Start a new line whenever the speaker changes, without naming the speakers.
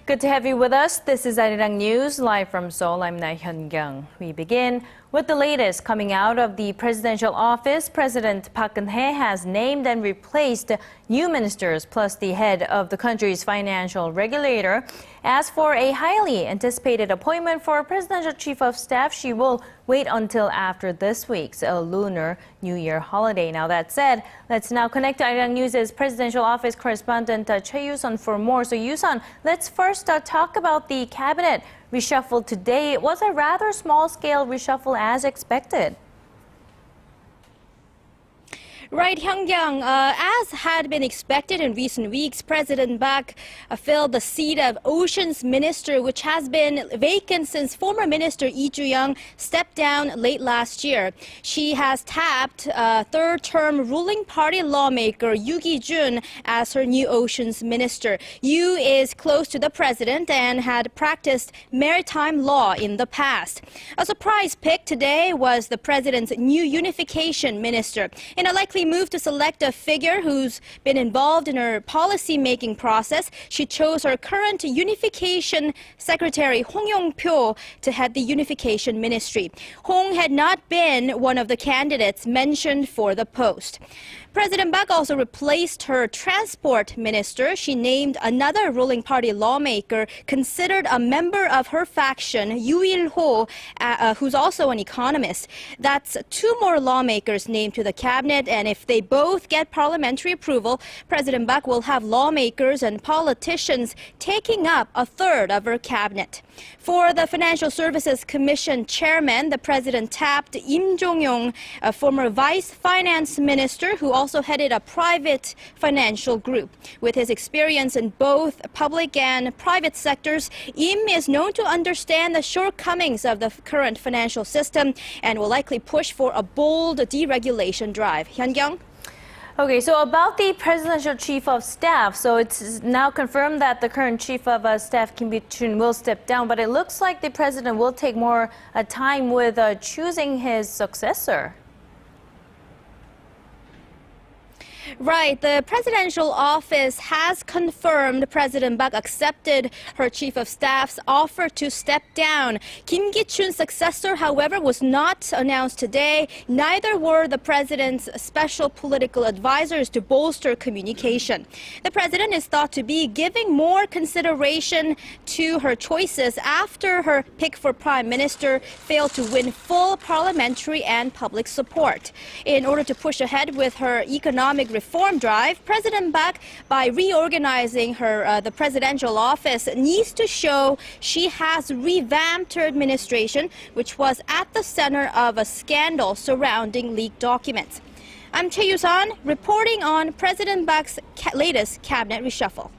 Good to have you with us. This is Arirang News, live from Seoul. I'm Hyun-kyung. We begin with the latest coming out of the presidential office. President Park Geun-hye has named and replaced new ministers, plus the head of the country's financial regulator. As for a highly anticipated appointment for presidential chief of staff, she will wait until after this week's Lunar New Year holiday. Now, that said, let's now connect to Arirang News' presidential office correspondent Choi You-sun for more. So, You-sun, let's first talk about the cabinet reshuffle today. It was a rather small-scale reshuffle as expected.
Right, Hyun-kyung, as had been expected in recent weeks, President Park filled the seat of Oceans Minister, which has been vacant since former Minister Lee stepped down late last year. She has tapped third-term ruling party lawmaker Yoo Ki-june as her new Oceans Minister. Yoo is close to the president and had practiced maritime law in the past. A surprise pick today was the president's new Unification Minister. In a likely move to select a figure who's been involved in her policy-making process, she chose her current Unification Secretary Hong Yong-pyo to head the Unification Ministry. Hong had not been one of the candidates mentioned for the post. President Park also replaced her transport minister. She named another ruling party lawmaker considered a member of her faction, Yoo Il-ho, who's also an economist. That's two more lawmakers named to the cabinet, and if they both get parliamentary approval, President Park will have lawmakers and politicians taking up a third of her cabinet. For the Financial Services Commission chairman, the president tapped Im Jong-yong, a former vice finance minister who also headed a private financial group. With his experience in both public and private sectors, Im is known to understand the shortcomings of the current financial system and will likely push for a bold deregulation drive. Hyun-kyung?
Okay, so about the presidential chief of staff, so it's now confirmed that the current chief of staff, Kim Ki-june, will step down, but it looks like the president will take more time with choosing his successor.
Right. The presidential office has confirmed President Park accepted her chief of staff's offer to step down. Kim Ki-june's successor, however, was not announced today. Neither were the president's special political advisors to bolster communication. The president is thought to be giving more consideration to her choices after her pick for prime minister failed to win full parliamentary and public support. In order to push ahead with her economic reform drive, President Park, by reorganizing the presidential office, needs to show she has revamped her administration, which was at the center of a scandal surrounding leaked documents. I'm Choi You-sun reporting on President Park's latest cabinet reshuffle.